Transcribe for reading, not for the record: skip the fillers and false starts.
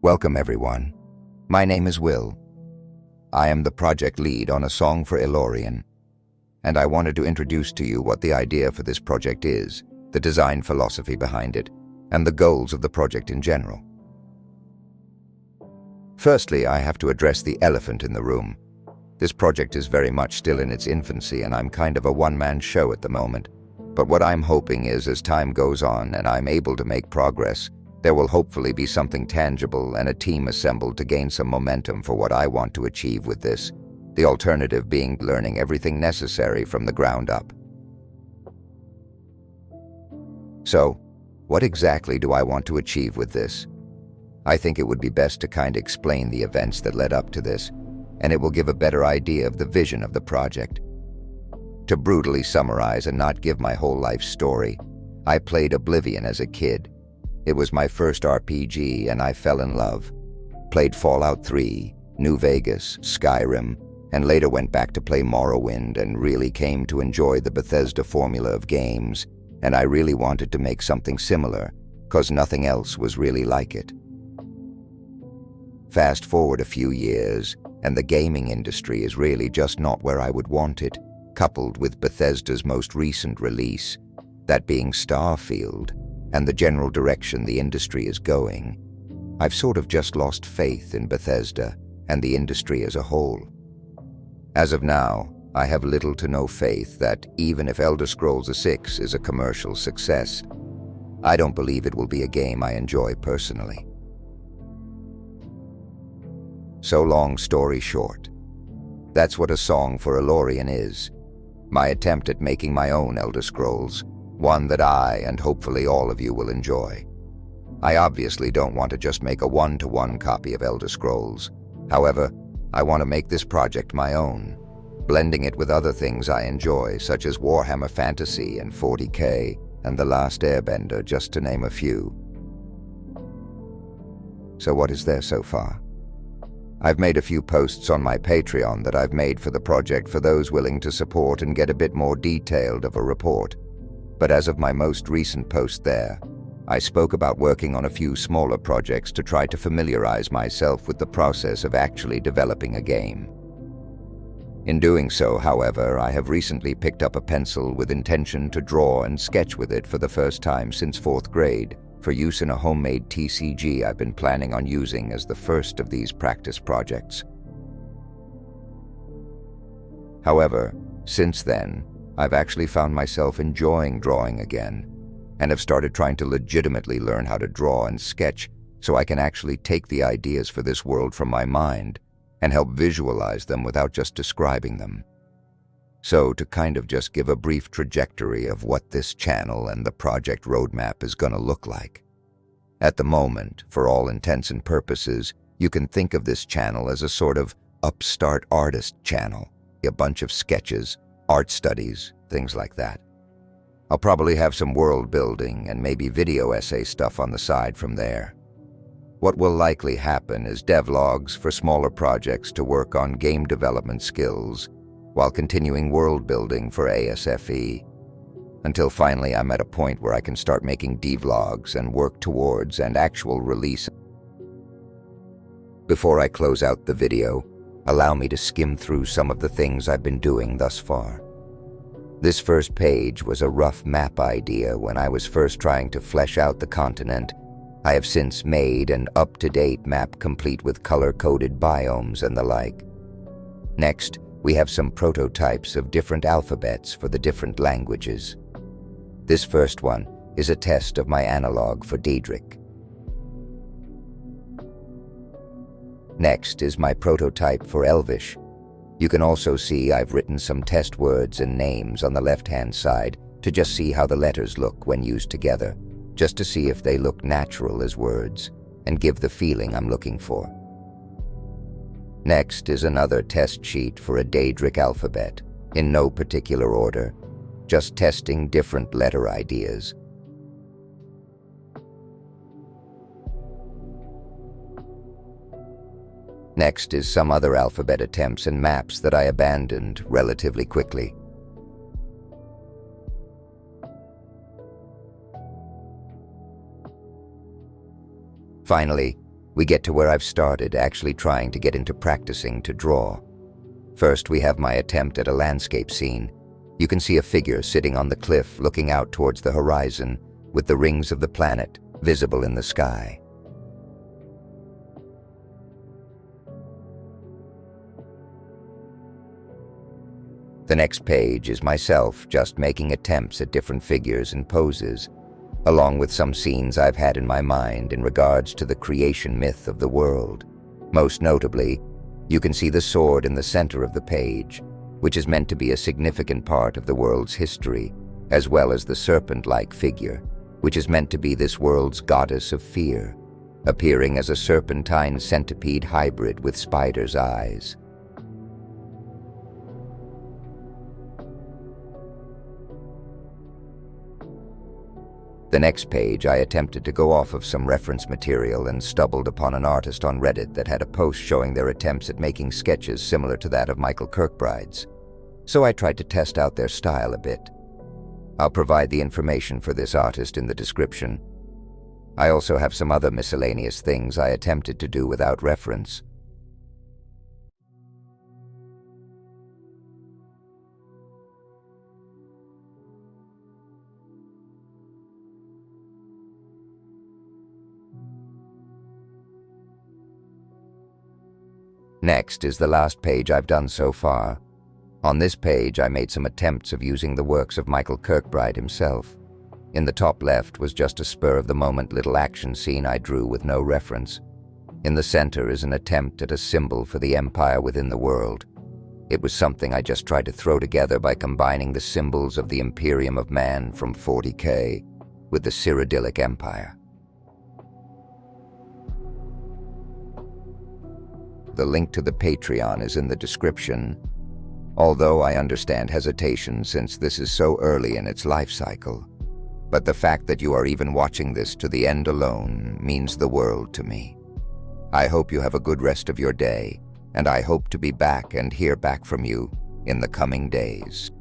Welcome everyone. My name is Will. I am the project lead on a song for Eloriin, and I wanted to introduce to you what the idea for this project is, the design philosophy behind it, and the goals of the project in general. Firstly, I have to address the elephant in the room. This project is very much still in its infancy, and I'm kind of a one-man show at the moment. But what I'm hoping is, as time goes on and I'm able to make progress, there will hopefully be something tangible and a team assembled to gain some momentum for what I want to achieve with this, the alternative being learning everything necessary from the ground up. So, what exactly do I want to achieve with this? I think it would be best to kind of explain the events that led up to this, and it will give a better idea of the vision of the project. To brutally summarize and not give my whole life story, I played Oblivion as a kid. It was my first RPG and I fell in love. Played Fallout 3, New Vegas, Skyrim, and later went back to play Morrowind and really came to enjoy the Bethesda formula of games, and I really wanted to make something similar, 'cause nothing else was really like it. Fast forward a few years, and the gaming industry is really just not where I would want it, coupled with Bethesda's most recent release, that being Starfield, and the general direction the industry is going. I've sort of just lost faith in Bethesda and the industry as a whole. As of now, I have little to no faith that even if Elder Scrolls VI is a commercial success, I don't believe it will be a game I enjoy personally. So long story short, that's what a song for Eloriin is. My attempt at making my own Elder Scrolls, one that I and hopefully all of you will enjoy. I obviously don't want to just make a one-to-one copy of Elder Scrolls. However, I want to make this project my own, blending it with other things I enjoy, such as Warhammer Fantasy and 40K and The Last Airbender, just to name a few. So what is there so far? I've made a few posts on my Patreon that I've made for the project for those willing to support and get a bit more detailed of a report. But as of my most recent post there, I spoke about working on a few smaller projects to try to familiarize myself with the process of actually developing a game. In doing so, however, I have recently picked up a pencil with intention to draw and sketch with it for the first time since 4th grade, for use in a homemade TCG I've been planning on using as the first of these practice projects. However, since then, I've actually found myself enjoying drawing again, and have started trying to legitimately learn how to draw and sketch so I can actually take the ideas for this world from my mind and help visualize them without just describing them. So to kind of just give a brief trajectory of what this channel and the project roadmap is going to look like. At the moment, for all intents and purposes, you can think of this channel as a sort of upstart artist channel, a bunch of sketches, art studies, things like that. I'll probably have some world building and maybe video essay stuff on the side from there. What will likely happen is devlogs for smaller projects to work on game development skills while continuing world building for ASFE, until finally I'm at a point where I can start making devlogs and work towards an actual release. Before I close out the video, allow me to skim through some of the things I've been doing thus far. This first page was a rough map idea when I was first trying to flesh out the continent. I have since made an up-to-date map complete with color-coded biomes and the like. Next, we have some prototypes of different alphabets for the different languages. This first one is a test of my analog for Daedric. Next is my prototype for Elvish. You can also see I've written some test words and names on the left-hand side to just see how the letters look when used together, just to see if they look natural as words and give the feeling I'm looking for. Next is another test sheet for a Daedric alphabet, in no particular order, just testing different letter ideas. Next is some other alphabet attempts and maps that I abandoned relatively quickly. Finally, we get to where I've started, actually trying to get into practicing to draw. First, we have my attempt at a landscape scene. You can see a figure sitting on the cliff looking out towards the horizon with the rings of the planet visible in the sky. The next page is myself just making attempts at different figures and poses, along with some scenes I've had in my mind in regards to the creation myth of the world. Most notably, you can see the sword in the center of the page, which is meant to be a significant part of the world's history, as well as the serpent-like figure, which is meant to be this world's goddess of fear, appearing as a serpentine centipede hybrid with spider's eyes. The next page, I attempted to go off of some reference material and stumbled upon an artist on Reddit that had a post showing their attempts at making sketches similar to that of Michael Kirkbride's. So I tried to test out their style a bit. I'll provide the information for this artist in the description. I also have some other miscellaneous things I attempted to do without reference. Next is the last page I've done so far. On this page, I made some attempts of using the works of Michael Kirkbride himself. In the top left was just a spur-of-the-moment little action scene I drew with no reference. In the center is an attempt at a symbol for the empire within the world. It was something I just tried to throw together by combining the symbols of the Imperium of Man from 40K with the Cyrodiilic Empire. The link to the Patreon is in the description, although I understand hesitation since this is so early in its life cycle. But the fact that you are even watching this to the end alone means the world to me. I hope you have a good rest of your day, and I hope to be back and hear back from you in the coming days.